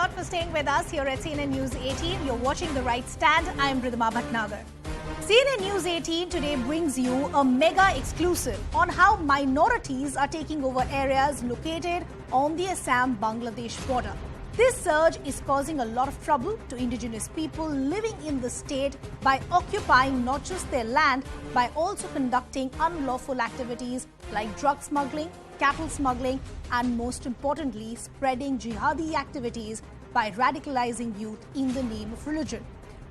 lot for staying with us here at CNN News 18. You're watching The Right Stand. I'm Ridhima Bhatnagar. CNN News 18 today brings you a mega exclusive on how minorities are taking over areas located on the Assam-Bangladesh border. This surge is causing a lot of trouble to indigenous people living in the state by occupying not just their land, by also conducting unlawful activities like drug smuggling, cattle smuggling, and most importantly, spreading jihadi activities by radicalizing youth in the name of religion.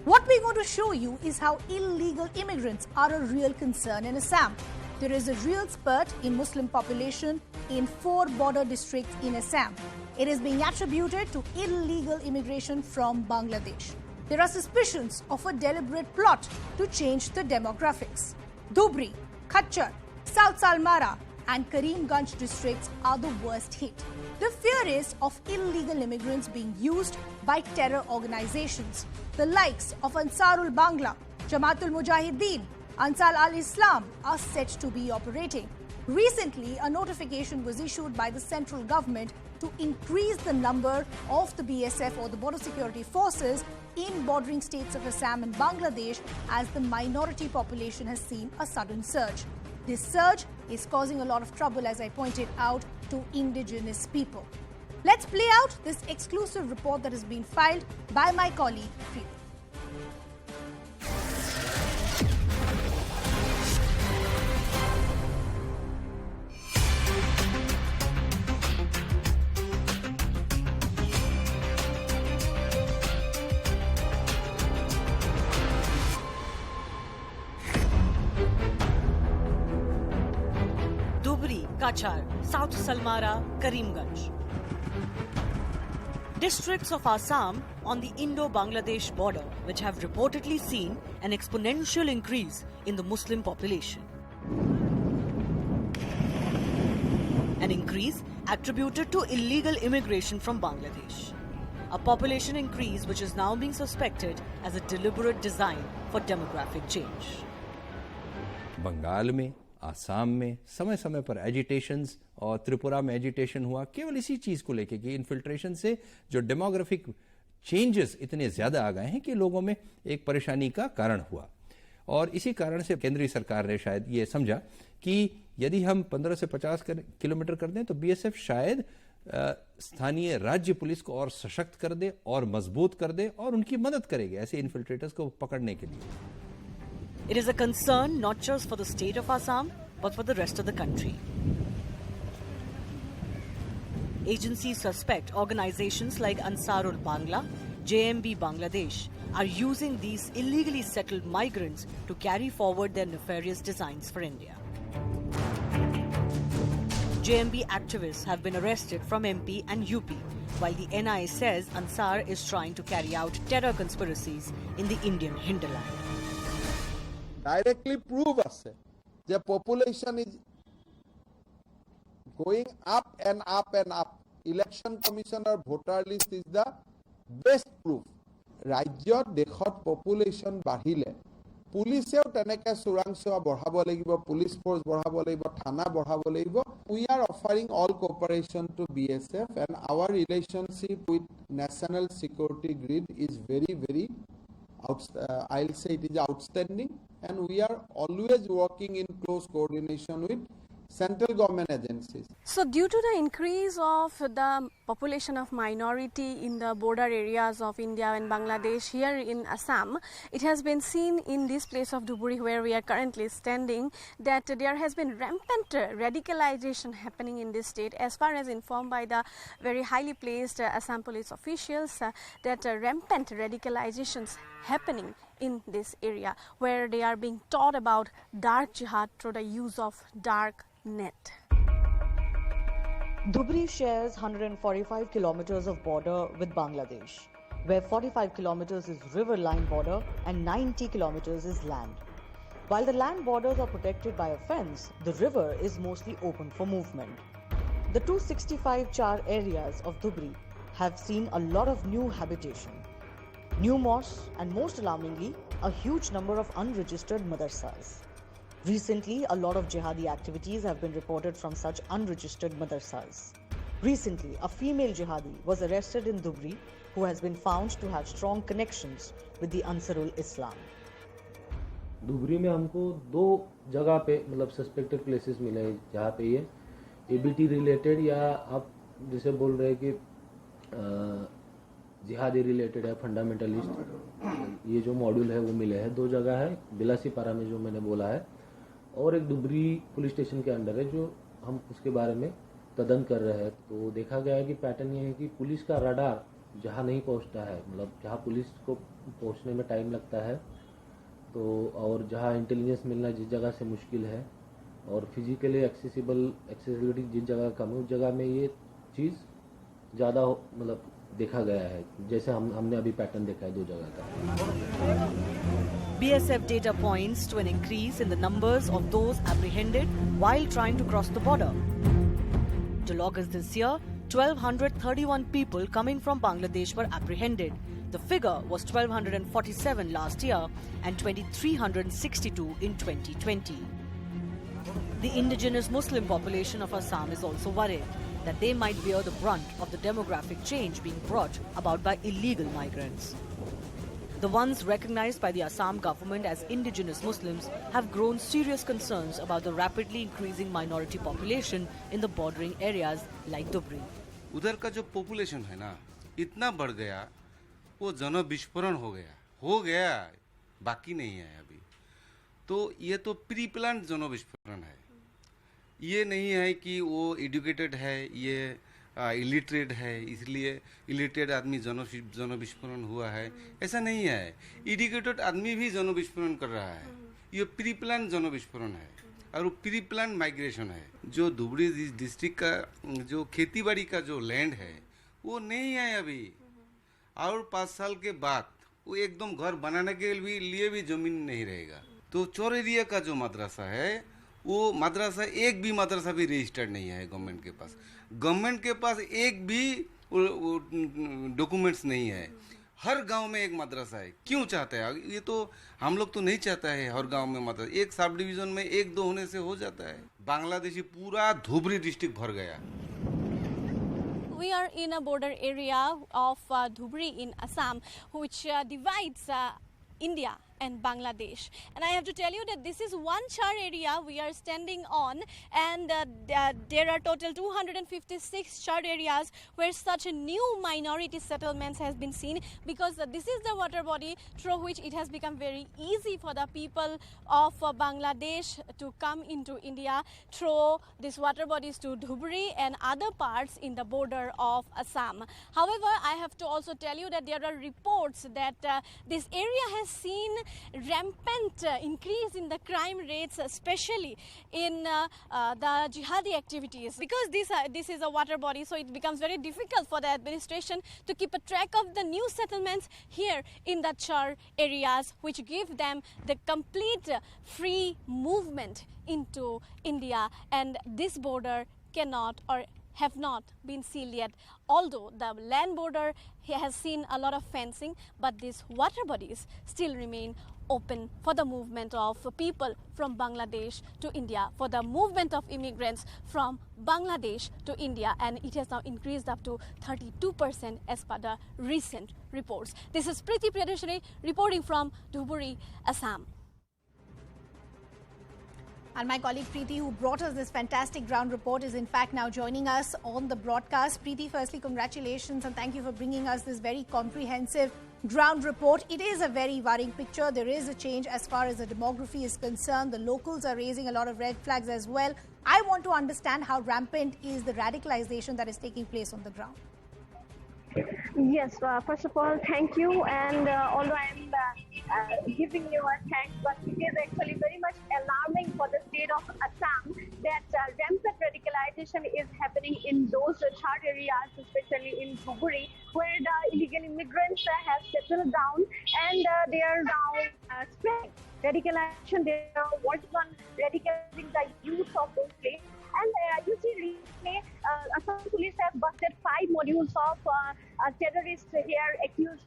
What we're going to show you is how illegal immigrants are a real concern in Assam. There is a real spurt in Muslim population in 4 border districts in Assam. It is being attributed to illegal immigration from Bangladesh. There are suspicions of a deliberate plot to change the demographics. Dhubri, Khachar, South Salmara and Karimganj districts are the worst hit. The fear is of illegal immigrants being used by terror organizations. The likes of Ansarul Bangla, Jamaatul Mujahideen, Ansar al-Islam are said to be operating. Recently, a notification was issued by the central government to increase the number of the BSF or the border security forces in bordering states of Assam and Bangladesh as the minority population has seen a sudden surge. This surge is causing a lot of trouble, as I pointed out, to indigenous people. Let's play out this exclusive report that has been filed by my colleague, Preeti. Dhubri, Kachar, South Salmara, Karimganj. Districts of Assam on the Indo-Bangladesh border, which have reportedly seen an exponential increase in the Muslim population. An increase attributed to illegal immigration from Bangladesh. A population increase which is now being suspected as a deliberate design for demographic change. Bengal में, आसाम में समय समय पर agitations और त्रिपुरा में agitation हुआ केवल इसी चीज़ को लेके कि इन्फिल्ट्रेशन से जो डेमोग्राफिक चेंजेस इतने ज़्यादा आ गए हैं कि लोगों में एक परेशानी का कारण हुआ। और इसी कारण से केंद्रीय सरकार ने शायद ये समझा कि यदि हम 15 से 50 किलोमीटर कर दें तो बीएसएफ शायद स्थानीय राज्य पुलिस को और सशक्त कर दे और मजबूत कर दे और उनकी मदद करेगी ऐसे इन्फिल्ट्रेटर्स को पकड़ने के लिए। It is a concern not just for the state of Assam, but for the rest of the country. Agencies suspect organizations like Ansarul Bangla, JMB Bangladesh are using these illegally settled migrants to carry forward their nefarious designs for India. JMB activists have been arrested from MP and UP, while the NIA says Ansar is trying to carry out terror conspiracies in the Indian hinterland. Directly prove us the population is going up and up and up. Election Commissioner voter list is the best proof. Rajyot dekhot population bahile. Police teneke surangsoa borhabo lagibo, police force borhabo lagibo, thana borhabo lagibo. We are offering all cooperation to BSF, and our relationship with national security grid is very I'll say it is outstanding, and we are always working in close coordination with central government agencies. So due to the increase of the population of minority in the border areas of India and Bangladesh here in Assam, it has been seen in this place of Dhubri where we are currently standing that there has been rampant radicalization happening in this state, as far as informed by the very highly placed Assam police officials that rampant radicalizations happening in this area where they are being taught about dark jihad through the use of dark net. Dhubri shares 145 kilometers of border with Bangladesh, where 45 kilometers is river-line border and 90 kilometers is land. While the land borders are protected by a fence, the river is mostly open for movement. The 265 char areas of Dhubri have seen a lot of new habitation, new mosques, and most alarmingly, a huge number of unregistered madrasas. Recently, a lot of jihadi activities have been reported from such unregistered madrasas. Recently, a female jihadi was arrested in Dhubri who has been found to have strong connections with the Ansarul Islam. Dhubri में हमको 2 जगह पे मतलब suspected places मिले हैं जहाँ पे ये एबीटी रिलेटेड या आप जैसे बोल रहे हैं कि जिहादी रिलेटेड है, फंडामेंटलिस्ट, ये जो मॉड्यूल है वो मिले हैं। 2 जगह है, बिलासीपारा में जो मैंने बोला है, और एक धुबरी पुलिस स्टेशन के अंडर है जो हम उसके बारे में तदंत कर रहे हैं। तो देखा गया है कि पैटर्न ये है कि पुलिस का रडार जहाँ नहीं पहुँचता है, मतलब जहाँ पुलिस को पहुँचने में टाइम लगता है, तो और जहाँ इंटेलिजेंस मिलना जिस जगह से मुश्किल है, और फिजिकली एक्सेसिबिलिटी जिस जगह कम है, उस जगह में ये चीज़ ज़्यादा मतलब देखा गया है, जैसे हमने अभी पैटर्न देखा है 2 जगह का। BSF data points to an increase in the numbers of those apprehended while trying to cross the border. Till August this year, 1,231 people coming from Bangladesh were apprehended. The figure was 1,247 last year and 2,362 in 2020. The indigenous Muslim population of Assam is also worried that they might bear the brunt of the demographic change being brought about by illegal migrants. The ones recognized by the Assam government as indigenous Muslims have grown serious concerns about the rapidly increasing minority population in the bordering areas like Dhubri. उधर का जो population है ना, इतना बढ़ गया, वो जन विस्फोरण हो गया, बाकी नहीं है अभी। तो ये तो प्री प्लान जन विस्फोरण है, ये नहीं है कि वो एजुकेटेड है, ये इलिटरेट है, इसलिए इलिटरेट आदमी जन विस्फोरण हुआ है, ऐसा नहीं है। एजुकेटेड आदमी भी जन विस्फोरण कर रहा है, ये प्री प्लान जन विस्फोरण है और वो प्री प्लान माइग्रेशन है। जो धुबरी डिस्ट्रिक्ट का जो खेतीबाड़ी का जो लैंड है वो नहीं है अभी, और 5 साल के बाद वो एकदम घर बनाने के लिए भी जमीन नहीं रहेगा। तो चौर एरिया का जो मदरसा है, वो मदरसा एक भी मदरसा भी रजिस्टर्ड नहीं है गवर्नमेंट के पास। गवर्नमेंट के पास एक भी डॉक्यूमेंट्स नहीं है। हर गांव में एक मदरसा है। क्यों चाहते हैं? ये तो हम लोग तो नहीं चाहता है हर गांव में मदरसा। एक सब डिवीजन में 1-2 होने से हो जाता है। बांग्लादेशी पूरा धुबरी डिस्ट्रिक्ट भर गया। We are in a border area of Dhubri in Assam, which divides India and Bangladesh, and I have to tell you that this is one char area we are standing on, and there are total 256 char areas where such a new minority settlements has been seen, because this is the water body through which it has become very easy for the people of Bangladesh to come into India through these water bodies to Dhubri and other parts in the border of Assam. However, I have to also tell you that there are reports that this area has seen rampant increase in the crime rates, especially in the jihadi activities. Because this is a water body, so it becomes very difficult for the administration to keep a track of the new settlements here in the char areas, which give them the complete free movement into India, and this border cannot or have not been sealed yet. Although the land border has seen a lot of fencing, but these water bodies still remain open for the movement of people from Bangladesh to India, for the movement of immigrants from Bangladesh to India, and it has now increased up to 32% as per the recent reports. This is Preeti Priyadashini reporting from Dhuburi, Assam. And my colleague Preeti, who brought us this fantastic ground report, is in fact now joining us on the broadcast. Preeti, firstly, congratulations and thank you for bringing us this very comprehensive ground report. It is a very worrying picture. There is a change as far as the demography is concerned. The locals are raising a lot of red flags as well. I want to understand how rampant is the radicalization that is taking place on the ground. Yes, first of all, thank you. And although I am giving you a thanks, but it is actually very much alarming for the state of Assam that rampant radicalization is happening in those char areas, especially in Dhuburi, where the illegal immigrants have settled down and they are now spreading radicalization. They are working on radicalizing the youth of those places. And you see, recently, Assam police have busted 5 modules of terrorists here, accused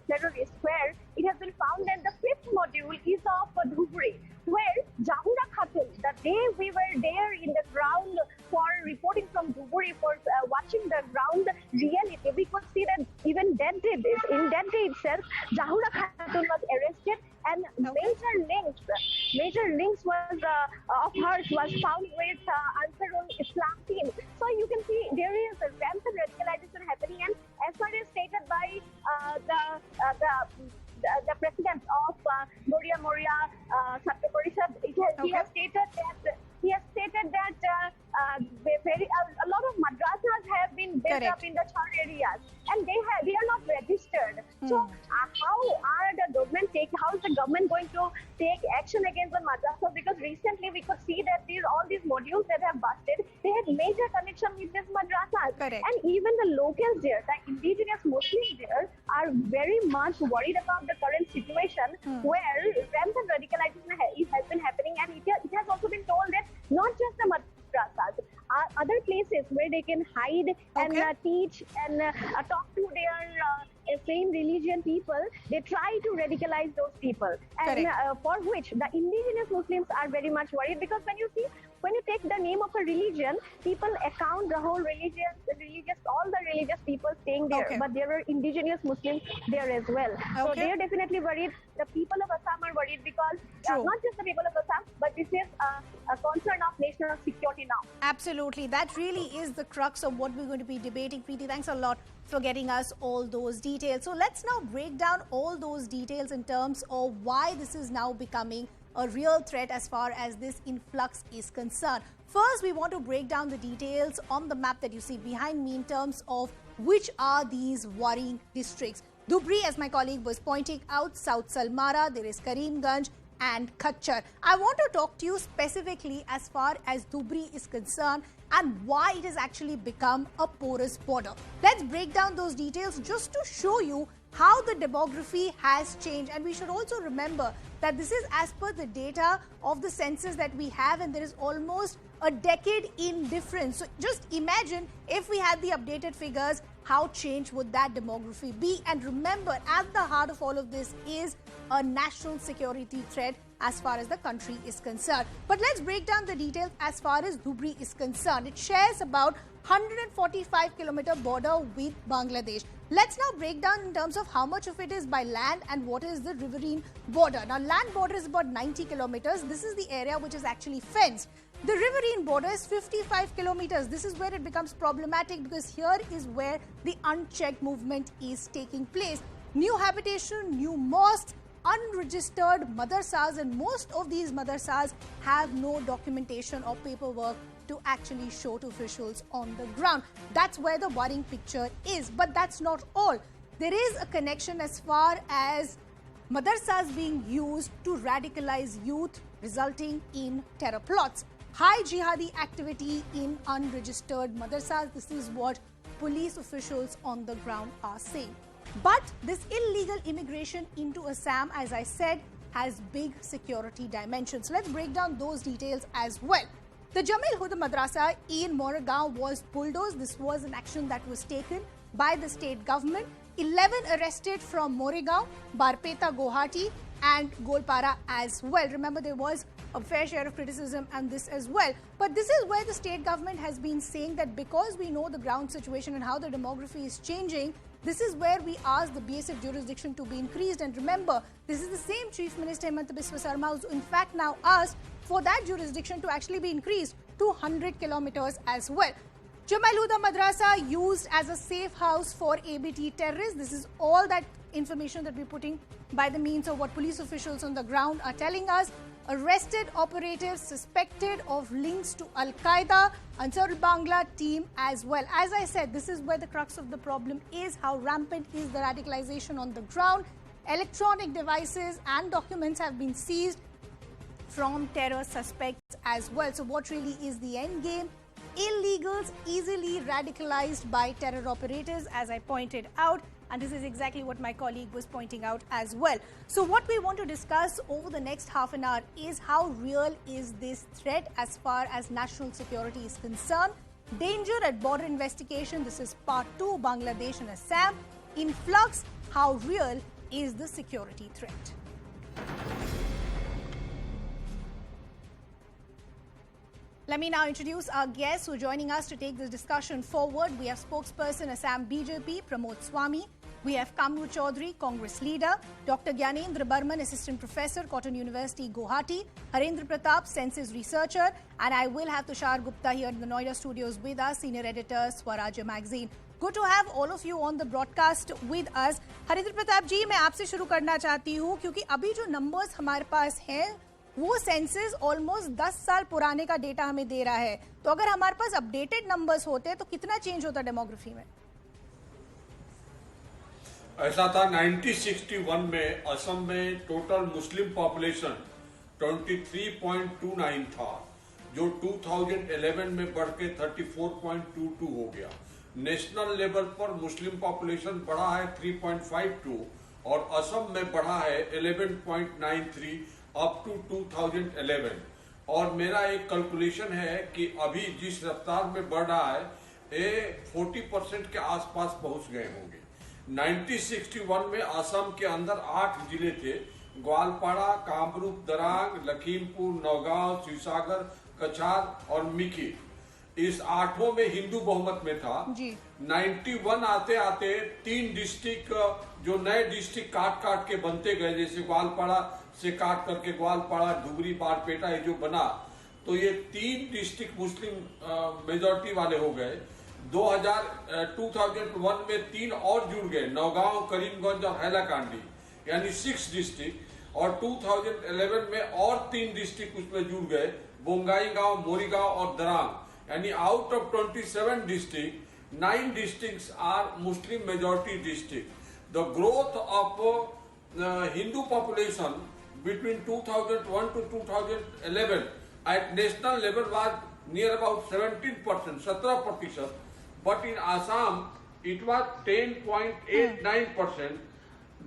terrorists, where it has been found that the 5th module is of Dhubri, where Jahura Khatun, the day we were there in the ground for reporting from Dhubri, for watching along with Ansarul Islam team. So you can see there is a rampant radicalization happening, and as far as stated by the president of Moria Chhatra Parishad, he has stated that a lot of madrasas have been built up in the char areas, and they are not registered. So how is the government going to take action against the madrasas? Because recently we could see that all these modules that have busted, they had major connection with these madrasas. Correct. And even the locals there, the indigenous Muslims there, are very much worried about the current situation where rampant radicalization has been happening, and it has also been told that not just the madrasas, other places where they can hide and teach and talk to their same religion people, they try to radicalize those people, and for which the indigenous Muslims are very much worried, because when you take the name of a religion, people account the whole all the religious people staying there, but there are indigenous Muslims there as well. So they are definitely worried. The people of Assam are worried because not just the people of Assam, but this is a concern of national security now. Absolutely. That really is the crux of what we're going to be debating. Preeti, thanks a lot for getting us all those details. So let's now break down all those details in terms of why this is now becoming a real threat as far as this influx is concerned. First, we want to break down the details on the map that you see behind me in terms of which are these worrying districts. Dhubri, as my colleague was pointing out, South Salmara, there is Karimganj and Kachchar. I want to talk to you specifically as far as Dhubri is concerned and why it has actually become a porous border. Let's break down those details just to show you how the demography has changed. And we should also remember that this is as per the data of the census that we have, and there is almost a decade in difference. So just imagine if we had the updated figures, how changed would that demography be? And remember, at the heart of all of this is a national security threat as far as the country is concerned. But let's break down the details as far as Dhubri is concerned. It shares about 145-kilometer border with Bangladesh. Let's now break down in terms of how much of it is by land and what is the riverine border. Now, land border is about 90 kilometers. This is the area which is actually fenced. The riverine border is 55 kilometers. This is where it becomes problematic, because here is where the unchecked movement is taking place. New habitation, new mosques, unregistered madrasas, and most of these madrasas have no documentation or paperwork to actually show to officials on the ground. That's where the worrying picture is. But that's not all. There is a connection as far as madrasas being used to radicalize youth, resulting in terror plots. High jihadi activity in unregistered madrasas. This is what police officials on the ground are saying. But this illegal immigration into Assam, as I said, has big security dimensions. Let's break down those details as well. The Jamil Huda Madrasa in Moregaon was bulldozed. This was an action that was taken by the state government. 11 arrested from Moregaon, Barpeta, Guwahati and Golpara as well. Remember, there was a fair share of criticism and this as well. But this is where the state government has been saying that because we know the ground situation and how the demography is changing, this is where we ask the BSF jurisdiction to be increased. And remember, this is the same Chief Minister Himanta Biswa Sarma who's in fact now asked for that jurisdiction to actually be increased to 100 kilometers as well. Jamil Huda Madrasa used as a safe house for ABT terrorists. This is all that information that we're putting by the means of what police officials on the ground are telling us. Arrested operatives suspected of links to Al-Qaeda, Ansarul Bangla team as well. As I said, this is where the crux of the problem is. How rampant is the radicalization on the ground? Electronic devices and documents have been seized from terror suspects as well. So what really is the end game? Illegals easily radicalized by terror operators, as I pointed out. And this is exactly what my colleague was pointing out as well. So what we want to discuss over the next half an hour is how real is this threat as far as national security is concerned. Danger at border investigation. This is part 2, Bangladesh and Assam. Influx, how real is the security threat? Let me now introduce our guests who are joining us to take this discussion forward. We have spokesperson Assam BJP, Pramod Swami, We have Kamru Chaudhary, Congress leader, Dr. Gyanendra Burman, assistant professor, Cotton University, Guwahati, Harendra Pratap, census researcher, and I will have Tushar Gupta here in the Noida studios with us, senior editor, Swarajya magazine. Good to have all of you on the broadcast with us. Harendra Pratap जी, मैं आपसे शुरू करना चाहती हूँ क्योंकि अभी जो numbers हमारे पास हैं वो सेंसस ऑलमोस्ट 10 साल पुराने का डेटा हमें दे रहा है. तो अगर हमारे पास अपडेटेड नंबर्स होते तो कितना चेंज होता डेमोग्राफी में? ऐसा था 1961 में असम में टोटल मुस्लिम पॉपुलेशन 23.29 था, जो 2011 में बढ़ के 34.22 हो गया. नेशनल लेवल पर मुस्लिम पॉपुलेशन बढ़ा है 3.52 और असम में बढ़ा है 11.93 अप टू 2011. और मेरा एक कैलकुलेशन है कि अभी जिस रफ्तार में बढ़ रहा है ये 40% के आसपास पहुंच गए होंगे. 1961 में असम के अंदर 8 जिले थे, ग्वालपाड़ा, कामरूप, दरांग, लखीमपुर, नौगांव, शिवसागर, कछार और मिकी. इस 8 में हिंदू बहुमत में था. 91 आते आते 3 डिस्ट्रिक्ट जो नए डिस्ट्रिक्ट काट के बनते गए, जैसे ग्वालपाड़ा से काट करके ग्वालपाड़ा, धुबरी, बारपेटा ये जो बना, तो ये 3 डिस्ट्रिक्ट मुस्लिम मेजॉरिटी वाले हो गए. 2001 में 3 और जुड़ गए, नौगांव, करीमगंज और हैलाकांडी, यानी 6 डिस्ट्रिक्ट. और 2011 में और 3 डिस्ट्रिक्ट उसमें जुड़ गए, बोंगाई गांव, मोरीगांव और दरांग. यानी out of 27 district, 9 districts are Muslim majority district. The growth of Hindu population between 2001 to 2011 at national level was near about 17%, 17%, but in Assam it was 10.89%.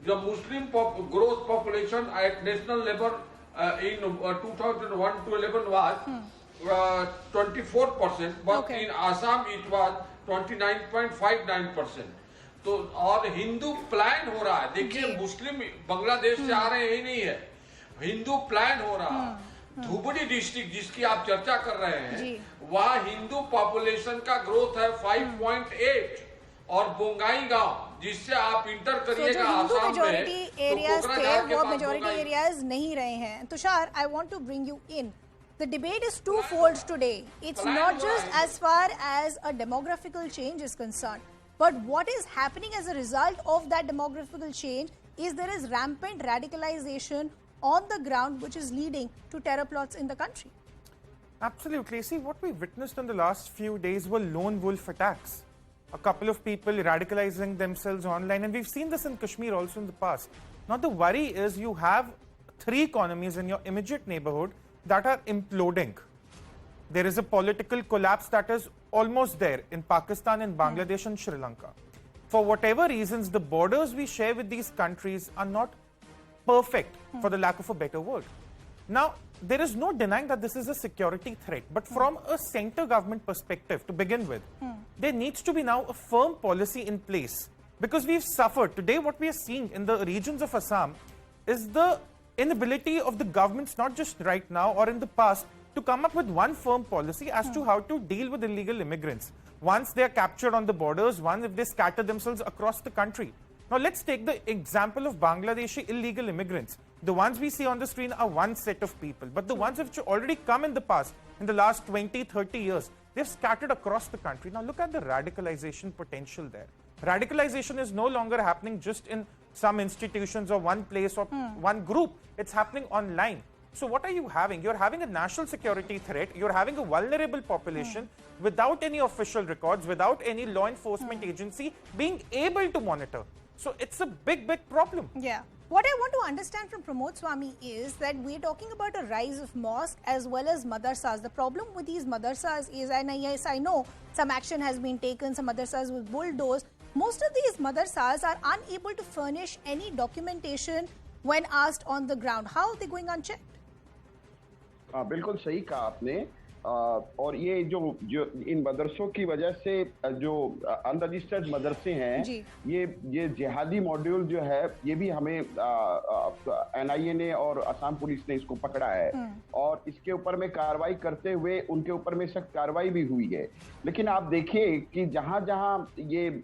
The Muslim growth population at national level in 2001 to 11 was 24%, but in Assam it was 29.59%. तो और Hindu plan हो रहा है. देखिए, मुस्लिम बांग्लादेश से आ रहे ही नहीं है, हिंदू प्लान हो रहा है. धुबरी डिस्ट्रिक्ट जिसकी आप चर्चा कर रहे हैं, वहाँ हिंदू पॉपुलेशन का ग्रोथ है 5.8 और बोंगाई गांव जिससे आप इंटर करिएगा आसाम में, एरियाज थे वो मेजॉरिटी एरियाज नहीं रहे हैं. Tushar, I want to bring you in. The debate is twofold today. It's not just as far as a demographical change is concerned, but what is happening as a result of that demographical change is there is rampant radicalization on the ground, which is leading to terror plots in the country. Absolutely. See, what we witnessed in the last few days were lone wolf attacks. A couple of people radicalizing themselves online, and we've seen this in Kashmir also in the past. Now, the worry is you have 3 economies in your immediate neighborhood that are imploding. There is a political collapse that is almost there in Pakistan and Bangladesh and Sri Lanka. For whatever reasons, the borders we share with these countries are not perfect, for the lack of a better word. Now, there is no denying that this is a security threat, but from a center government perspective, to begin with, there needs to be now a firm policy in place, because we've suffered. Today, what we are seeing in the regions of Assam is the inability of the governments, not just right now or in the past, to come up with one firm policy as to how to deal with illegal immigrants once they are captured on the borders, once if they scatter themselves across the country. Now, let's take the example of Bangladeshi illegal immigrants. The ones we see on the screen are one set of people, but the ones which have already come in the past, in the last 20, 30 years, they've scattered across the country. Now, look at the radicalization potential there. Radicalization is no longer happening just in some institutions or one place or one group. It's happening online. So what are you having? You're having a national security threat. You're having a vulnerable population without any official records, without any law enforcement agency being able to monitor. So it's a big, big problem. Yeah. What I want to understand from Pramod Swami is that we're talking about a rise of mosque as well as madrasas. The problem with these madrasas is, and yes, I know some action has been taken, some madrasas with bulldozed. Most of these madrasas are unable to furnish any documentation when asked on the ground. How are they going unchecked? बिल्कुल सही कहा आपने और ये जो इन मदरसों की वजह से जो अनरजिस्टर्ड मदरसे हैं, ये जिहादी मॉड्यूल जो है, ये भी हमें NIA ने और असम पुलिस ने इसको पकड़ा है और इसके ऊपर में कार्रवाई करते हुए उनके ऊपर में सख्त कार्रवाई भी हुई है। लेकिन आप देखिए कि जहां जहां ये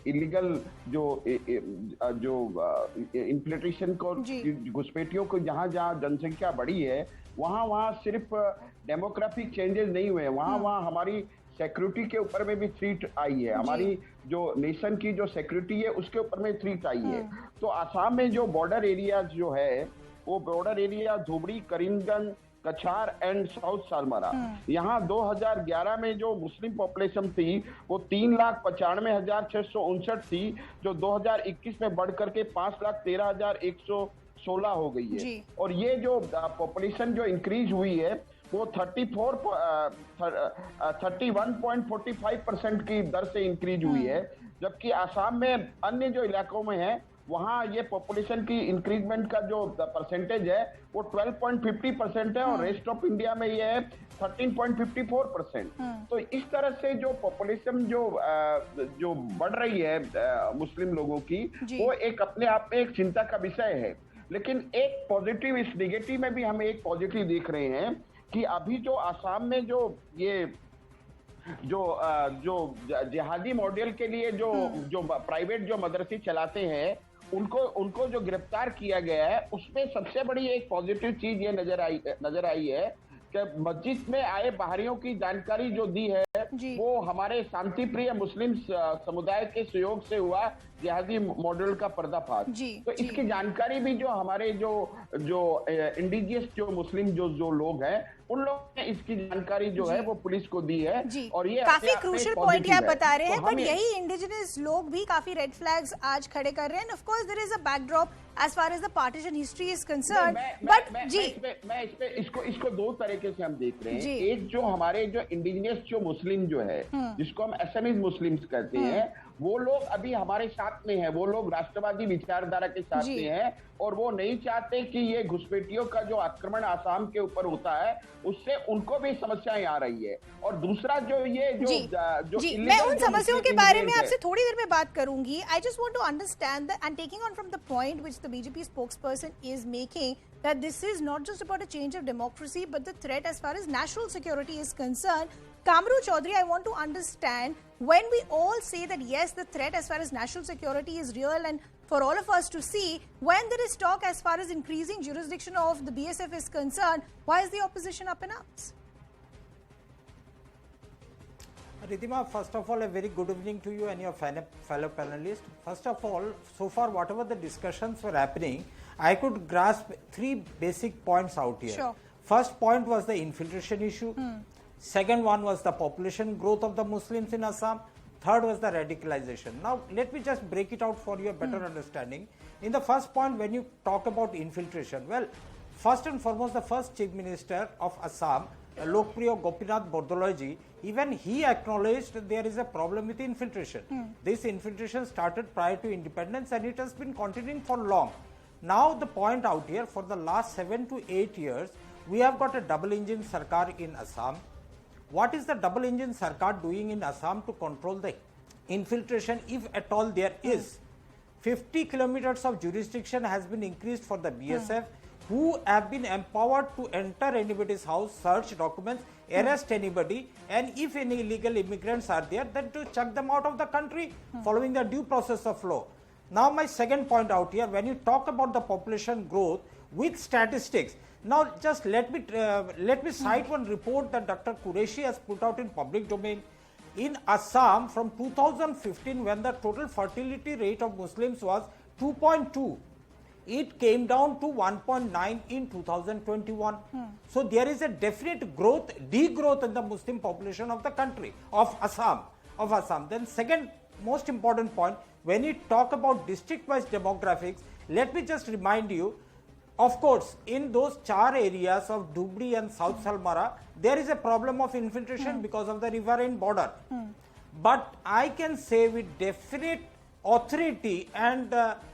इलीगल जो इन्फिल्ट्रेशन को, घुसपैठियों को जहां जहां जनसंख्या बढ़ी है, वहां सिर्फ डेमोग्राफिक चेंजेस नहीं हुए, वहां हमारी सिक्योरिटी के ऊपर में भी थ्रेट आई है, हमारी जो नेशन की जो सिक्योरिटी है उसके ऊपर में थ्रेट आई है। तो आसाम में जो बॉर्डर एरिया जो है, वो बॉर्डर एरिया धुबरी, करीमगंज, कछार एंड साउथ सालमारा, यहाँ 2011 में जो मुस्लिम पॉपुलेशन थी वो 3,95,659 थी, जो 2021 में बढ़ करके 5,13,116 हो गई है। और ये जो पॉपुलेशन जो इंक्रीज हुई है वो 31.45% की दर से इंक्रीज हुई है, जबकि आसाम में अन्य जो इलाकों में है वहां ये पॉपुलेशन की इंक्रीजमेंट का जो परसेंटेज है वो 12.50% है और रेस्ट ऑफ इंडिया में ये है 13.54%। तो इस तरह से जो पॉपुलेशन जो बढ़ रही है मुस्लिम लोगों की, वो एक अपने आप में एक चिंता का विषय है। लेकिन एक पॉजिटिव, इस नेगेटिव में भी हम एक पॉजिटिव देख रहे हैं कि अभी जो आसाम में जो जिहादी मॉडल के लिए जो प्राइवेट जो मदरसे चलाते हैं, उनको जो गिरफ्तार किया गया है, उसमें सबसे बड़ी एक पॉजिटिव चीज ये नजर आई है कि मस्जिद में आए बाहरियों की जानकारी जो दी है वो हमारे शांति प्रिय मुस्लिम समुदाय के सहयोग से हुआ जिहादी मॉडल का पर्दाफाश। तो इसकी जानकारी भी जो हमारे जो इंडिजियस जो मुस्लिम जो लोग हैं, उन लोगों ने इसकी जानकारी जो है वो पुलिस को दी है। और ये काफी क्रूशियल पॉइंट आप बता रहे हैं, बट यही इंडिजिनस लोग भी काफी रेड फ्लैग्स आज खड़े कर रहे हैं। Of course there is a backdrop as far as the partition history is concerned, but मैं इसको दो तरीके से हम देख रहे हैं। एक जो हमारे जो इंडिजिनस जो मुस्लिम जो है, जिसको हम असमीज मुस्लिम्स कहते हैं, वो लोग अभी हमारे साथ में है, वो लोग राष्ट्रवादी विचारधारा के साथ में है और वो नहीं चाहते कि ये घुसपैठियों का जो आक्रमण आसाम के ऊपर होता है उससे उनको भी समस्याएं आ रही है। और दूसरा जो मैं उन समस्याओं के बारे में आपसे थोड़ी देर में बात करूंगी। I just want to understand and taking on from the point which the BJP spokesperson is making, that this is not just about a change of democracy but the threat as far as national security is concerned. Kamru Chaudhary, I want to understand, when we all say that yes, the threat as far as national security is real and for all of us to see, when there is talk as far as increasing jurisdiction of the BSF is concerned, why is the opposition up in arms? Ridhima, first of all, a very good evening to you and your fellow panelists. First of all, so far whatever the discussions were happening, I could grasp three basic points out here. Sure. First point was the infiltration issue. Second one was the population growth of the Muslims in Assam. Third was the radicalization. Now, let me just break it out for your better understanding. In the first point, when you talk about infiltration, well, first and foremost, the first Chief Minister of Assam, Lokpriya Gopinath Bordoloji, even he acknowledged there is a problem with infiltration. This infiltration started prior to independence and it has been continuing for long. Now the point out here, for the last 7 to 8 years, we have got a double engine Sarkar in Assam. What is the double engine Sarkar doing in Assam to control the infiltration, if at all there is? 50 kilometers of jurisdiction has been increased for the BSF, who have been empowered to enter anybody's house, search documents, arrest anybody, and if any illegal immigrants are there, then to chuck them out of the country following the due process of law. Now my second point out here, when you talk about the population growth with statistics, now just let me cite one report that Dr. Qureshi has put out in public domain. In Assam, from 2015, when the total fertility rate of Muslims was 2.2, it came down to 1.9 in 2021. So there is a definite degrowth in the Muslim population of the country, of Assam. Then second most important point, when you talk about district-wise demographics, let me just remind you, of course, in those 4 areas of Dhubri and South Salmara, there is a problem of infiltration because of the riverine border. But I can say with definite authority, and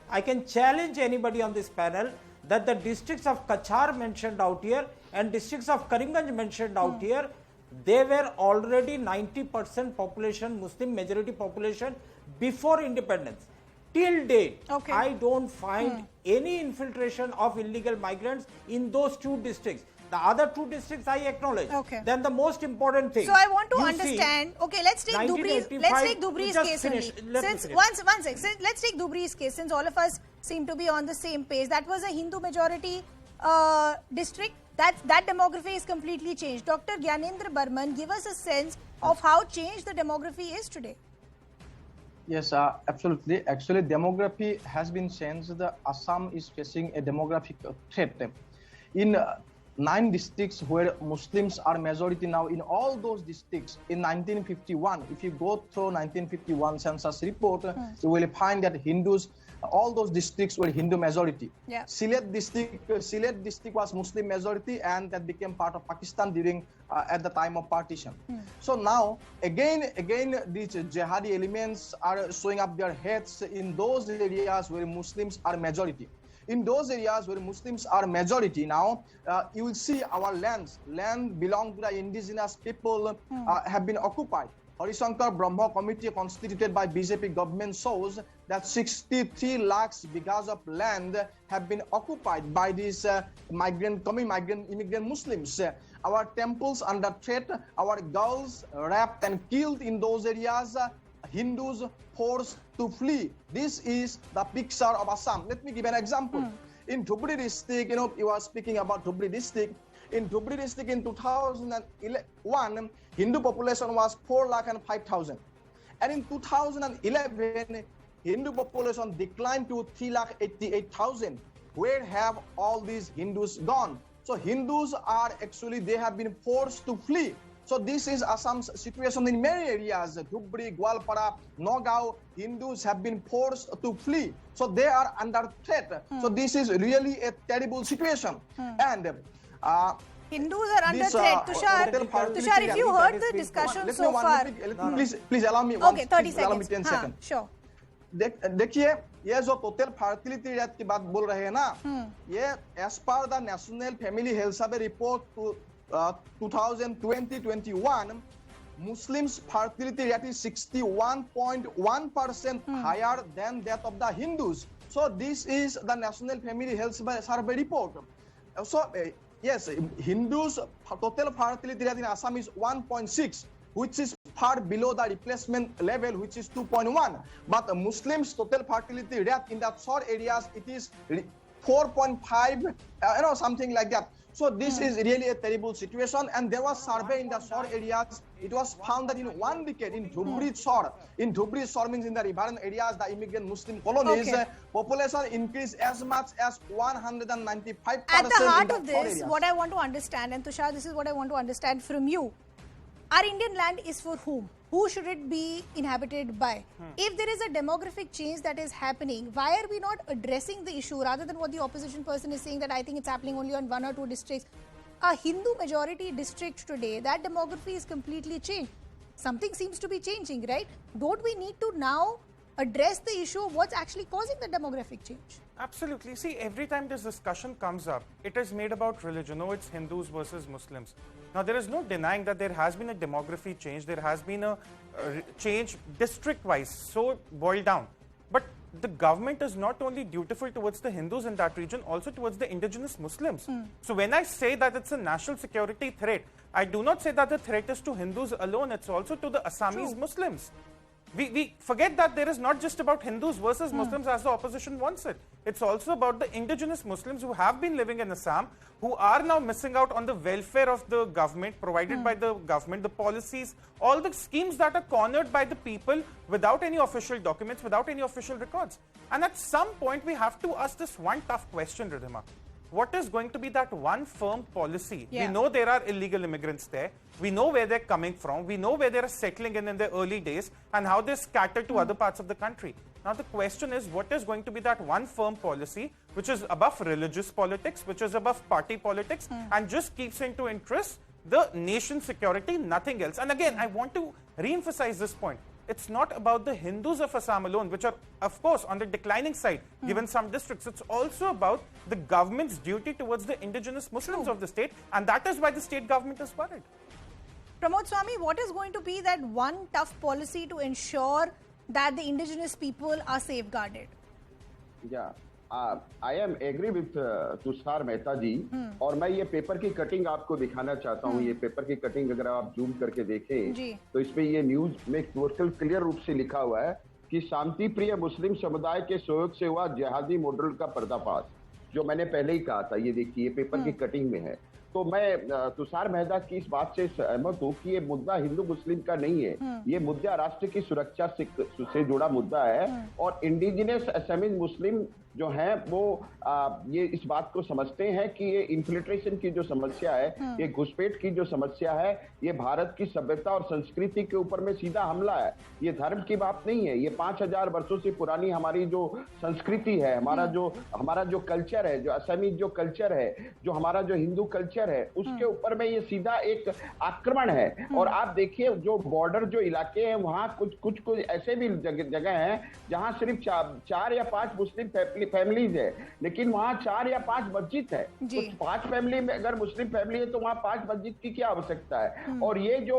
I can challenge anybody on this panel, that the districts of Kachar mentioned out here, and districts of Karimganj mentioned out here, they were already 90% population, Muslim majority population before independence. Till date, I don't find any infiltration of illegal migrants in those two districts. The other two districts I acknowledge. Then the most important thing. So I want to understand. Okay, let's take Dhubri's case only. Let's take Dhubri's case, since all of us seem to be on the same page. That was a Hindu majority district. That demography is completely changed. Dr. Gyanendra Burman, give us a sense of how changed the demography is today. Yes, absolutely. Actually, demography has been changed. The Assam is facing a demographic threat. In 9 districts where Muslims are majority now, in all those districts, in 1951, if you go through 1951 census report, you will find that Hindus, all those districts were Hindu majority. Sylhet district was Muslim majority, and that became part of Pakistan during at the time of partition. So now again these jihadi elements are showing up their heads in those areas where Muslims are majority. In those areas where Muslims are majority now, you will see our land belong to the indigenous people have been occupied. Harishankar Brahma Committee constituted by BJP government shows that 63 lakhs bighas of land have been occupied by these immigrant Muslims. Our temples under threat, our girls raped and killed in those areas, Hindus forced to flee. This is the picture of Assam. Let me give an example. In Dhubri district, you are speaking about Dhubri district. In Dhubri district in 2001, Hindu population was 4,05,000. And in 2011, Hindu population declined to 3,88,000. Where have all these Hindus gone? So Hindus are actually, they have been forced to flee. So this is Assam's situation in many areas. Dhubri, Gwalpara, Nagaon, Hindus have been forced to flee. So they are under threat. So this is really a terrible situation. And Hindus are under threat. Tushar, if you heard the discussion so far. Please allow me 30 seconds. Allow me 10 seconds. Sure. देखिए ये जो total fertility rate की बात बोल रहे हैं ना, ये as per the National Family Health Survey report 2020-21, Muslims fertility rate is 61.1% higher than that of the Hindus. So this is the National Family Health Survey report. So yes, Hindus total fertility rate in Assam is 1.6, which is far below the replacement level, which is 2.1. But Muslims total fertility rate in the short areas, it is 4.5, something like that. So this is really a terrible situation, and there was survey in the shore areas. It was found that in 1 decade in Dhubri shore means in the riverain areas, the immigrant Muslim colonies, population increased as much as 195%. At the heart of this, what I want to understand, and Tushar, this is what I want to understand from you. Our Indian land is for whom? Who should it be inhabited by? If there is a demographic change that is happening, why are we not addressing the issue rather than what the opposition person is saying that I think it's happening only on 1 or 2 districts? A Hindu majority district today, that demography is completely changed. Something seems to be changing, right? Don't we need to now address the issue of what's actually causing the demographic change? Absolutely. See, every time this discussion comes up, it is made about religion. No, it's Hindus versus Muslims. Now, there is no denying that there has been a demography change. There has been a change district-wise, so boiled down. But the government is not only dutiful towards the Hindus in that region, also towards the indigenous Muslims. So when I say that it's a national security threat, I do not say that the threat is to Hindus alone. It's also to the Assamese Muslims. We forget that there is not just about Hindus versus Muslims as the opposition wants it. It's also about the indigenous Muslims who have been living in Assam, who are now missing out on the welfare of the government, provided by the government, the policies, all the schemes that are cornered by the people without any official documents, without any official records. And at some point, we have to ask this one tough question, Ridhima. What is going to be that one firm policy? We know there are illegal immigrants there. We know where they're coming from. We know where they're settling in their early days and how they're scattered to other parts of the country. Now, the question is, what is going to be that one firm policy which is above religious politics, which is above party politics, and just keeps into interest the nation's security, nothing else? And again, I want to re-emphasize this point. it's not about the Hindus of Assam alone, which are, of course, on the declining side, given some districts. It's also about the government's duty towards the indigenous Muslims of the state, and that is why the state government is worried. Pramod Swami, what is going to be that one tough policy to ensure that the indigenous people are safeguarded? Yeah. I am agree with Tushar Mehta ji, और मैं ये paper की cutting आपको दिखाना चाहता हूँ. ये paper की कटिंग अगर आप जूम करके देखें तो इसमें ये न्यूज में क्लियर रूप से लिखा हुआ है कि शांति प्रिय मुस्लिम समुदाय के सहयोग से हुआ जिहादी मॉडल का पर्दाफाश, जो मैंने पहले ही कहा था. ये देखिए, ये पेपर की कटिंग में है. तो मैं तुषार मेहता की इस बात से सहमत हूँ कि ये मुद्दा हिंदू मुस्लिम का नहीं है. ये मुद्दा राष्ट्र की सुरक्षा से जुड़ा मुद्दा है, और इंडिजिनस असमीज मुस्लिम जो हैं वो ये इस बात को समझते हैं कि ये इन्फिल्ट्रेशन की जो समस्या है, ये घुसपैठ की जो समस्या है, ये भारत की सभ्यता और संस्कृति के ऊपर में सीधा हमला है. ये धर्म की बात नहीं है. ये 5000 वर्षों से पुरानी हमारी जो संस्कृति है, हमारा जो कल्चर है, जो असमीज जो कल्चर है, जो हमारा जो हिंदू कल्चर है, उसके ऊपर में ये सीधा एक आक्रमण है. और आप देखिए, जो बॉर्डर जो इलाके हैं, वहाँ कुछ ऐसे भी जगह हैं जहाँ सिर्फ 4 या 5 मुस्लिम फैमिलीज है, लेकिन वहाँ 4 या 5 मस्जिद है. तो 5 फैमिली में अगर मुस्लिम फैमिली है तो वहाँ 5 मस्जिद की क्या आवश्यकता है? और ये जो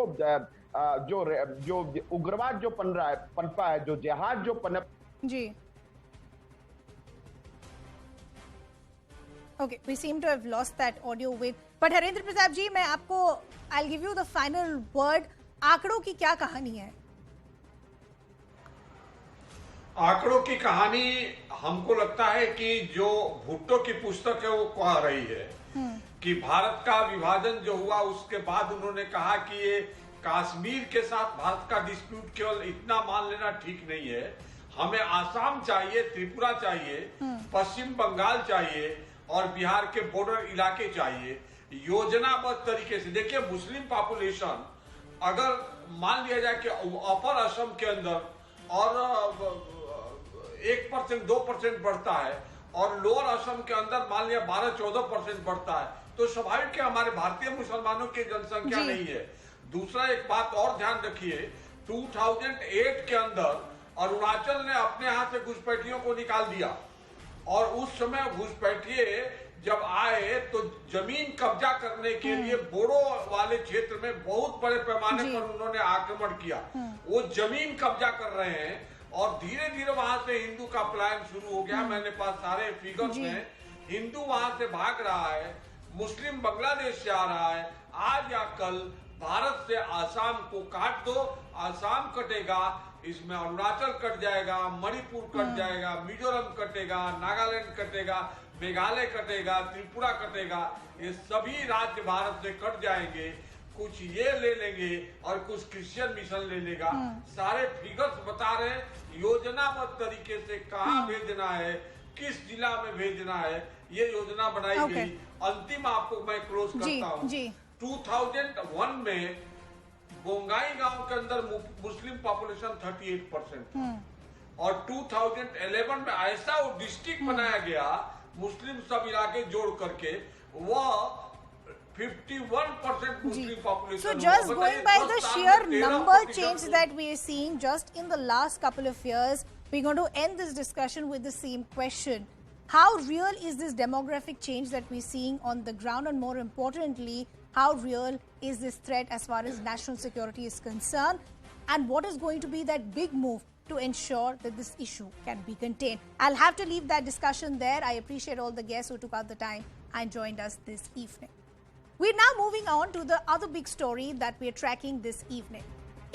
उग्रवाद जो पनपा है, जो जिहाद जो पनप जी. Okay, we seem to have lost that audio wave. But Harendra Pratap जी, मैं आपको I'll give you the final word. आंकड़ों की क्या कहानी है? आंकड़ों की कहानी हमको लगता है कि जो भुट्टो की पुस्तक है वो कह रही है कि भारत का विभाजन जो हुआ उसके बाद उन्होंने कहा कि ये कश्मीर के साथ भारत का डिस्प्यूट केवल इतना मान लेना ठीक नहीं है. हमें आसाम चाहिए, त्रिपुरा चाहिए, पश्चिम बंगाल चाहिए और बिहार के बॉर्डर इलाके चाहिए. योजनाबद्ध तरीके से देखिए, मुस्लिम पॉपुलेशन अगर मान लिया जाए कि अपर असम के अंदर और 1% 2% बढ़ता है और लोअर असम के अंदर मान लिया 12-14% बढ़ता है, तो स्वाभाविक है हमारे भारतीय मुसलमानों की जनसंख्या नहीं है. दूसरा एक बात और ध्यान रखिए, 2008 के अंदर अरुणाचल ने अपने हाथ से घुसपैठियों को निकाल दिया, और उस समय घुसपैठिए जब आए तो जमीन कब्जा करने के लिए बोडो वाले क्षेत्र में बहुत बड़े पैमाने पर उन्होंने आक्रमण किया. वो जमीन कब्जा कर रहे हैं और धीरे धीरे वहां से हिंदू का पलायन शुरू हो गया. मैंने पास सारे फिगर्स में, हिंदू वहां से भाग रहा है, मुस्लिम बांग्लादेश से आ रहा है. आज या कल भारत से आसाम को काट दो, आसाम कटेगा, इसमें अरुणाचल कट जाएगा, मणिपुर कट जाएगा, मिजोरम कटेगा, नागालैंड कटेगा, मेघालय कटेगा, त्रिपुरा कटेगा. ये सभी राज्य भारत से कट जाएंगे. कुछ ये ले लेंगे और कुछ क्रिश्चियन मिशन ले लेगा. सारे फिगर्स बता रहे हैं योजनाबद्ध तरीके से कहाँ भेजना है, किस जिला में भेजना है, ये योजना बनाई गई. अंतिम आपको मैं क्लोज करता हूँ. 2001 में बोंगाई गांव के अंदर मुस्लिम पॉपुलेशन 38% और 2011 में ऐसा वो डिस्ट्रिक्ट बनाया गया मुस्लिम सब इलाके जोड़ करके, वह 51% Muslim population. So just going by the sheer number change that we are seeing just in the last couple of years, we're going to end this discussion with the same question. How real is this demographic change that we're seeing on the ground, and more importantly, how real is this threat as far as national security is concerned, and what is going to be that big move to ensure that this issue can be contained? I'll have to leave that discussion there. I appreciate all the guests who took out the time and joined us this evening. We're now moving on to the other big story that we're tracking this evening.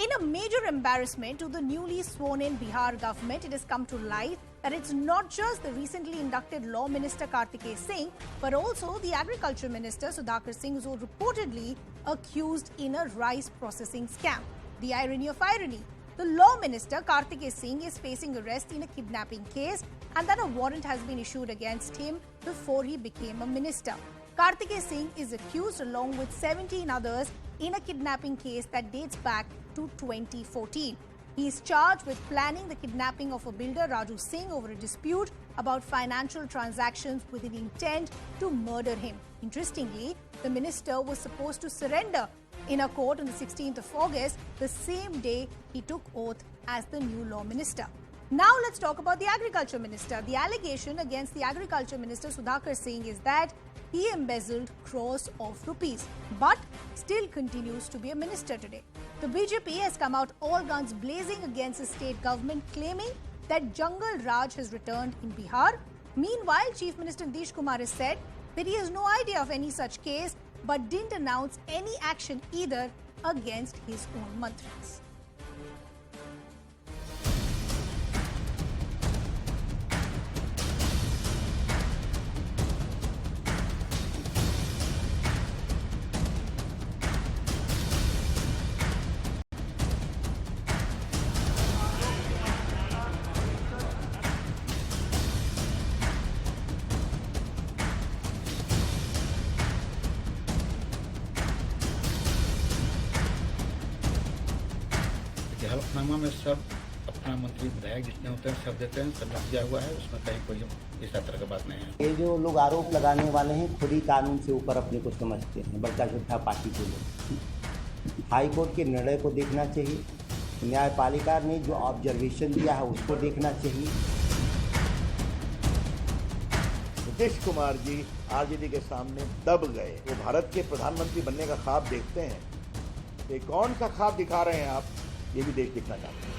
In a major embarrassment to the newly sworn-in Bihar government, it has come to light that it's not just the recently inducted Law Minister Kartikeya Singh, but also the Agriculture Minister Sudhakar Singh, who is reportedly accused in a rice processing scam. The irony of irony, the Law Minister Kartikeya Singh is facing arrest in a kidnapping case, and then a warrant has been issued against him before he became a minister. Kartikeya Singh is accused along with 17 others in a kidnapping case that dates back to 2014. He is charged with planning the kidnapping of a builder, Raju Singh, over a dispute about financial transactions with an intent to murder him. Interestingly, the minister was supposed to surrender in a court on the 16th of August, the same day he took oath as the new law minister. Now let's talk about the agriculture minister. The allegation against the agriculture minister Sudhakar Singh is that he embezzled crores of rupees, but still continues to be a minister today. The BJP has come out all guns blazing against the state government, claiming that Jungle Raj has returned in Bihar. Meanwhile, Chief Minister Nitish Kumar has said that he has no idea of any such case, but didn't announce any action either against his own mantris. हलफनामा में सब अपना मंत्री विधायक जितने होते हैं सब देते हैं, सब दिया हुआ है, उसमें कहीं कोई इस तरह की बात नहीं है। ये जो लोग आरोप लगाने वाले हैं खुद ही कानून से ऊपर अपने को समझते हैं, बड़का छोटा पार्टी के लोग। हाई कोर्ट के निर्णय को देखना चाहिए, न्यायपालिका ने जो ऑब्जर्वेशन दिया है उसको देखना चाहिए। नीतीश कुमार जी आरजेडी के सामने दब गए। वो भारत के प्रधानमंत्री बनने का ख्वाब देखते हैं, ये कौन सा ख्वाब दिखा रहे हैं आप, ये भी देश देखना चाहते हैं।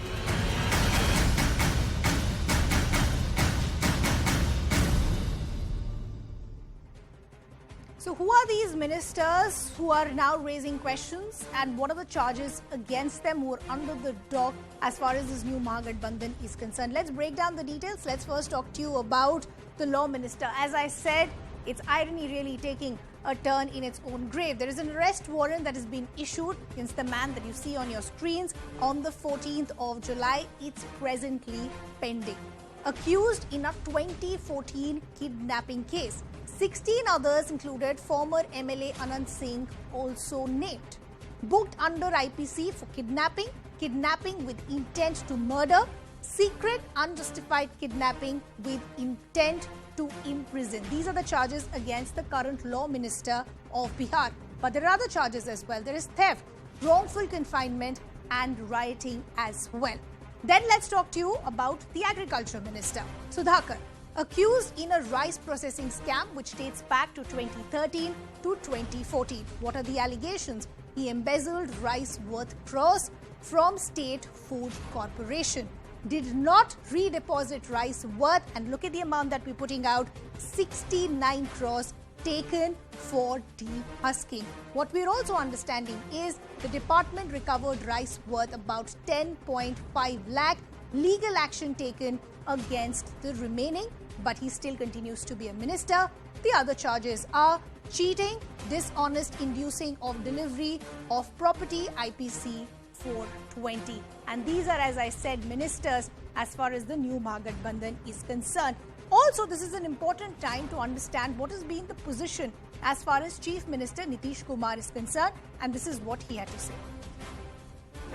So who are these ministers who are now raising questions, and what are the charges against them who are under the dock as far as this new Mahagathbandhan is concerned? Let's break down the details. Let's first talk to you about the law minister. As I said, it's irony really taking a turn in its own grave. There is an arrest warrant that has been issued against the man that you see on your screens on the 14th of July. It's presently pending. Accused in a 2014 kidnapping case. 16 others included former MLA Anand Singh, also named. Booked under IPC for kidnapping, kidnapping with intent to murder, secret unjustified kidnapping with intent to imprison. These are the charges against the current law minister of Bihar. But there are other charges as well. There is theft, wrongful confinement and rioting as well. Then let's talk to you about the agriculture minister, Sudhakar, accused in a rice processing scam which dates back to 2013 to 2014. What are the allegations? He embezzled rice worth crores from State Food Corporation. Did not redeposit rice worth, and look at the amount that we're putting out, 69 crores taken for dehusking. What we're also understanding is the department recovered rice worth about 10.5 lakh. Legal action taken against the remaining, but he still continues to be a minister. The other charges are cheating, dishonest inducing of delivery of property, IPC 420. And these are, as I said, ministers as far as the new Mahagathbandhan is concerned. Also, this is an important time to understand what has been the position as far as Chief Minister Nitish Kumar is concerned, and this is what he had to say.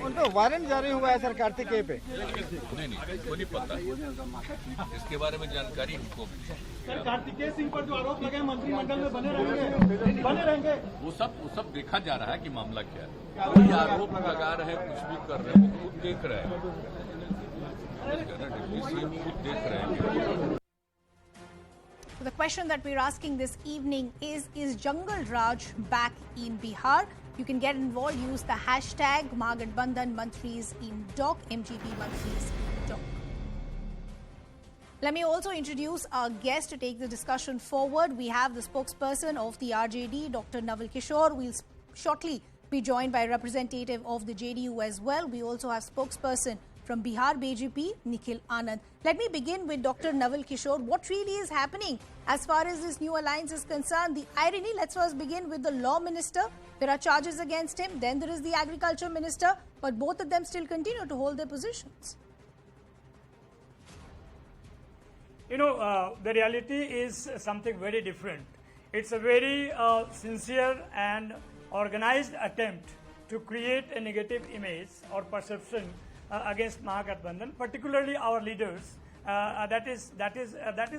उनको warrant जारी हुआ है sir Kartik के पे? नहीं को नहीं पता, इसके बारे में जानकारी हमको सर कार्तिकेय सिंह पर जो आरोप लगे मंत्रिमंडल में बने रहेंगे वो सब देखा जा रहा है कि मामला क्या है। कोई आरोप लगा रहे कुछ भी कर रहे हैं, वो खुद देख रहे हैं, खुद देख रहे हैं। The question that we're asking this evening is Jungle Raj back in Bihar? You can get involved. Use the hashtag Mahagathbandhan Mantris in Dock, MGP Mantris in Dock. Let me also introduce our guest to take the discussion forward. We have the spokesperson of the RJD, Dr. Naval Kishore. We'll shortly be joined by a representative of the JDU as well. We also have spokesperson from Bihar BJP, Nikhil Anand. Let me begin with Dr. Naval Kishore. What really is happening as far as this new alliance is concerned? The irony, let's first begin with the law minister. There are charges against him. Then there is the agriculture minister, but both of them still continue to hold their positions. You know, the reality is something very different. It's a very sincere and organized attempt to create a negative image or perception against Mahagathbandhan, particularly our leaders. That is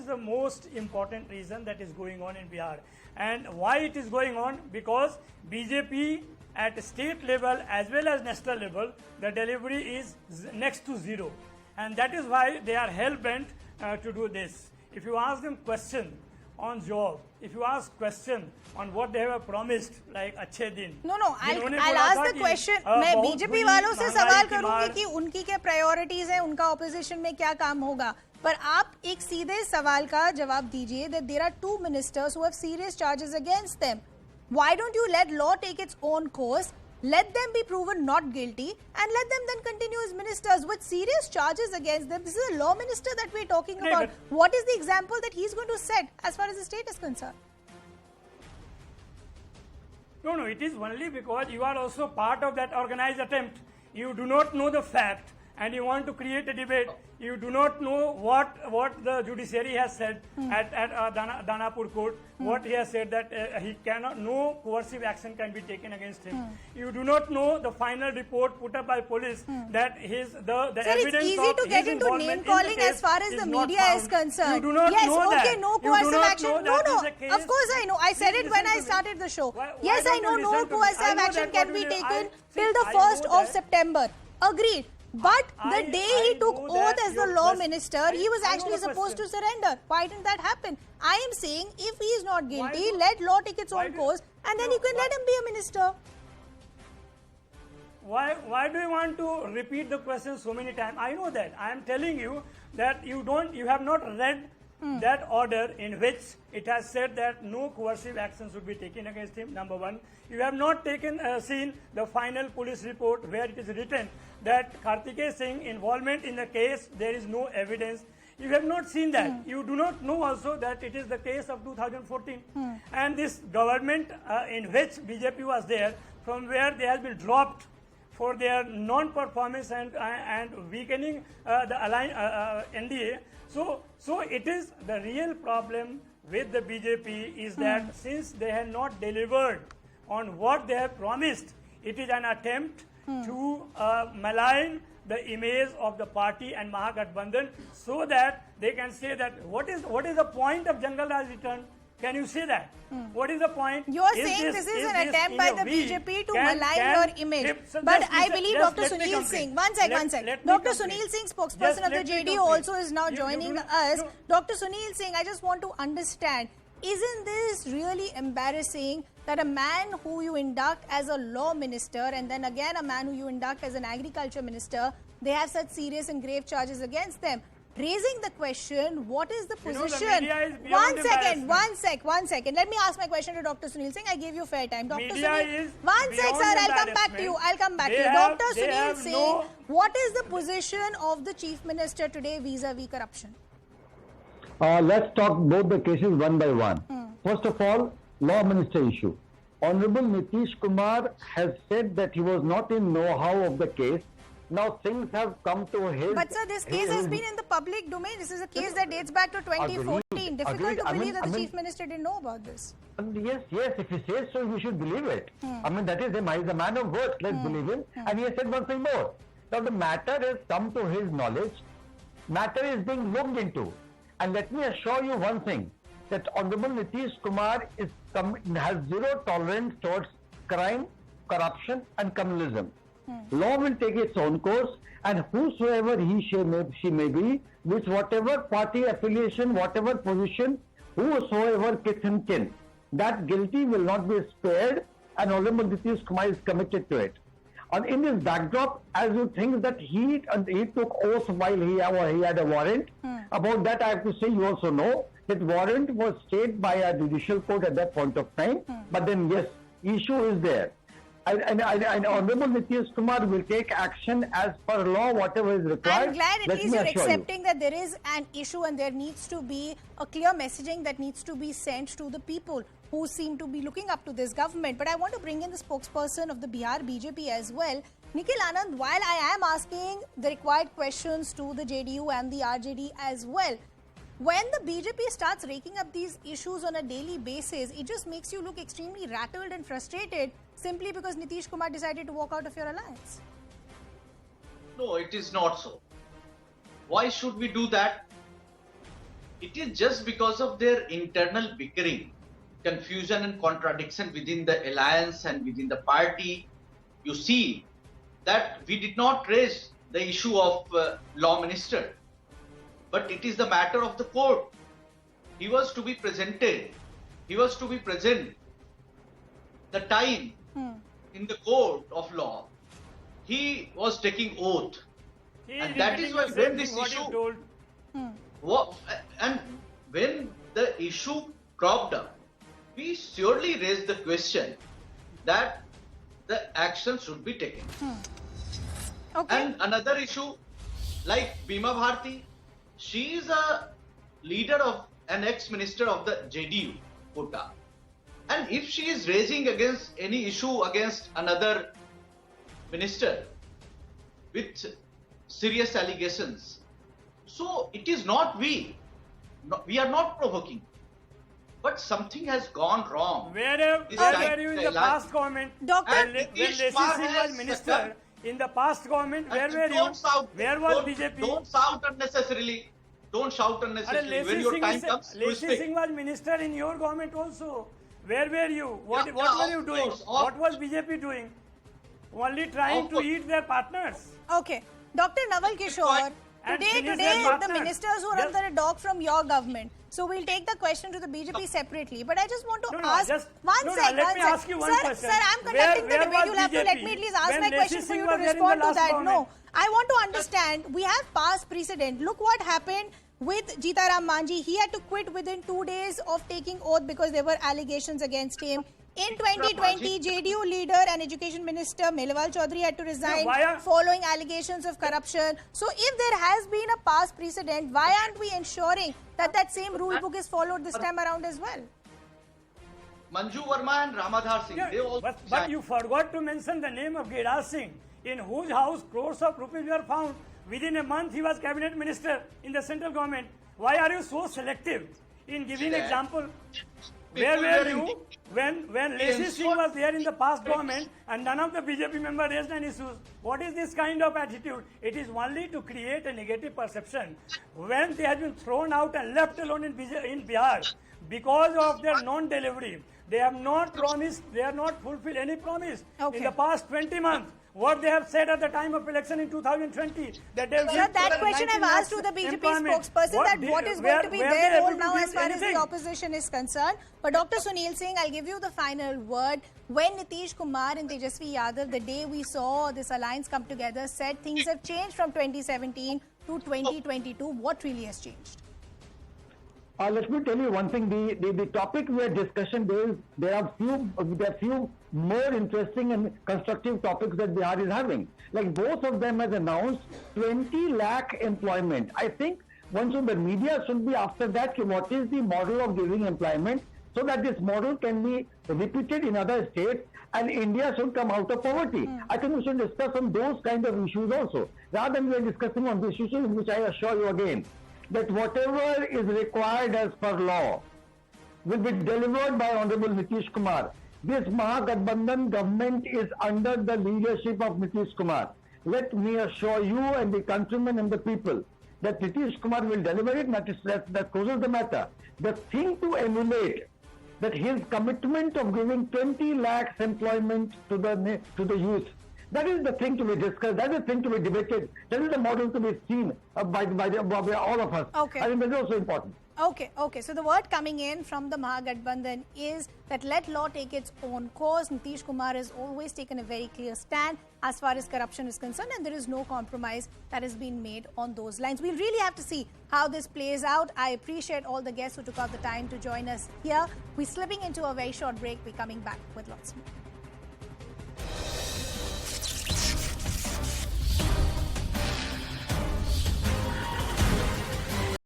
the most important reason that is going on in Bihar. And why it is going on? Because BJP at state level as well as national level, the delivery is next to zero. And that is why they are hell-bent to do this. If you ask them question on job, if you ask question on what they have promised, like अच्छे दिन, no, I'll ask the question. मैं BJP वालों से सवाल करूंगी कि उनकी क्या प्रायोरिटीज है, उनका ऑपोजिशन में क्या काम होगा, पर आप एक सीधे सवाल का जवाब दीजिए that there are two ministers who have serious charges against them. Why don't you let law take its own course, let them be proven not guilty, and let them then continue as ministers with serious charges against them? This is a law minister that we're talking about. What is the example that he's going to set as far as the state is concerned? No, it is only because you are also part of that organized attempt. You do not know the fact and you want to create a debate. You do not know what the judiciary has said at Danapur court. What he has said that he cannot, no coercive action can be taken against him. You do not know the final report put up by police that the evidence it's easy of to get his into name calling as far as the media is concerned. You do not yes, know okay, that. no coercive action. No, Of course I know. I said it when I started the show. Yes, I know no coercive action can be taken till the 1st of September. Agreed. But the day he took oath as the law minister, he was actually supposed to surrender. Why didn't that happen? I am saying if he is not guilty, let law take its own course and then you can let him be a minister. Why do you want to repeat the question so many times? I know that. I am telling you that you have not read that order in which it has said that no coercive actions would be taken against him, number one. You have not seen the final police report where it is written that Kartikeya Singh involvement in the case, there is no evidence. You have not seen that. You do not know also that it is the case of 2014. And this government in which BJP was there, from where they have been dropped for their non-performance and weakening the NDA. So it is the real problem with the BJP is that since they have not delivered on what they have promised, it is an attempt to malign the image of the party and Mahagathbandhan so that they can say that what is the point of Jungle Raj return? Can you say that? What is the point? You are saying this is an attempt by the BJP to malign your image. But I believe Dr. Sunil Singh, one sec. Dr. Sunil Singh, spokesperson of the JDU, also is now joining us. Dr. Sunil Singh, I just want to understand, isn't this really embarrassing that a man who you induct as a law minister and then again a man who you induct as an agriculture minister, they have such serious and grave charges against them? Raising the question, what is the position? One second. Let me ask my question to Dr. Sunil Singh. I gave you fair time. Dr. Sunil, one sec, sir. I'll come back to you. Dr. Sunil Singh, what is the position of the Chief Minister today vis-a-vis corruption? Let's talk both the cases one by one. First of all, law minister issue. Honorable Nitish Kumar has said that he was not in know-how of the case. Now things have come to his... But sir, this case has been in the public domain. This is a case that dates back to 2014. Difficult to believe that the Chief Minister didn't know about this. Yes, if he says so, we should believe it. I mean, that is him. He's a man of words. Let's believe him. And he has said one thing more. Now the matter has come to his knowledge. Matter is being looked into. And let me assure you one thing, that Honorable Nitish Kumar has zero tolerance towards crime, corruption and communalism. Law will take its own course, and whosoever she may be, with whatever party affiliation, whatever position, whosoever kith and kin, that guilty will not be spared, and Honorable Nitish Kumar is committed to it. And in this backdrop, as you think that he took oath while he had a warrant, about that I have to say you also know that warrant was stayed by a judicial court at that point of time, but then yes, issue is there. And Honorable Nitish Kumar will take action as per law, whatever is required. I'm glad at least you're accepting that there is an issue and there needs to be a clear messaging that needs to be sent to the people who seem to be looking up to this government. But I want to bring in the spokesperson of the Bihar BJP as well. Nikhil Anand, while I am asking the required questions to the JDU and the RJD as well, when the BJP starts raking up these issues on a daily basis, it just makes you look extremely rattled and frustrated simply because Nitish Kumar decided to walk out of your alliance. No, it is not so. Why should we do that? It is just because of their internal bickering. confusion and contradiction within the alliance and within the party. You see that we did not raise the issue of law minister, but it is the matter of the court. He was to be presented. He was to be present the time in the court of law. He was taking oath. And that is why when this issue and when the issue cropped up, we surely raised the question that the action should be taken. And another issue, like Bhima Bharti, she is a leader of an ex-minister of the JDU quota. And if she is raising against any issue against another minister with serious allegations, so it is not we are not provoking, but something has gone wrong. Where were you in the past government? When Lacy Singh was minister, in the past government, where were you? Where was BJP? Don't shout unnecessarily. Don't shout unnecessarily. When your time comes, Lacy Singh was minister in your government also. Where were you? What were you doing? What was BJP doing? Only trying to eat their partners. Okay. Dr. Naval Kishore, today the ministers who are under a dog from your government. So we'll take the question to the BJP separately. But I just want to ask let me ask you one question. Sir, I'm conducting the debate. You'll have to let me at least ask my question for you to respond to that. No, I want to understand. We have past precedent. Look what happened with Jitaram Manji. He had to quit within 2 days of taking oath because there were allegations against him. In 2020, JDU leader and education minister Melewal Chaudhary had to resign following allegations of corruption. So if there has been a past precedent, why aren't we ensuring that that same rule book is followed this time around as well? Manju Verma and Ramadhar Singh, they all... But you forgot to mention the name of Giriraj Singh, in whose house crores of rupees were found. Within a month, he was cabinet minister in the central government. Why are you so selective in giving example? Where were you when Lacy Singh was there in the past government and none of the BJP members raised any issues? What is this kind of attitude? It is only to create a negative perception. When they have been thrown out and left alone in Bihar because of their non-delivery, they have not promised, they have not fulfilled any promise in the past 20 months. What they have said at the time of election in 2020, that they will Sir, that question I've asked to the BJP spokesperson, what is going to be their role now as far as the opposition is concerned. But Dr. Sunil Singh, I'll give you the final word. When Nitish Kumar and Tejasvi Yadav, the day we saw this alliance come together, said things have changed from 2017 to 2022, what really has changed? Let me tell you one thing. The topic we are discussing, there are few more interesting and constructive topics that Bihar is having. Like both of them has announced 20 lakh employment. I think once the media should be after that, what is the model of giving employment so that this model can be repeated in other states and India should come out of poverty. I think we should discuss on those kind of issues also, rather than we are discussing on these issues, in which I assure you again that whatever is required as per law will be delivered by Honorable Nitish Kumar. This Mahagathbandhan government is under the leadership of Nitish Kumar. Let me assure you and the countrymen and the people that Nitish Kumar will deliver it. That closes the matter. The thing to emulate, that his commitment of giving 20 lakhs employment to the youth, that is the thing to be discussed. That is the thing to be debated. That is the model to be seen by all of us. Okay. I think that is also important. Okay. So the word coming in from the Mahagathbandhan is that let law take its own course. Nitish Kumar has always taken a very clear stand as far as corruption is concerned, and there is no compromise that has been made on those lines. We'll really have to see how this plays out. I appreciate all the guests who took out the time to join us here. We're slipping into a very short break. We're coming back with lots more.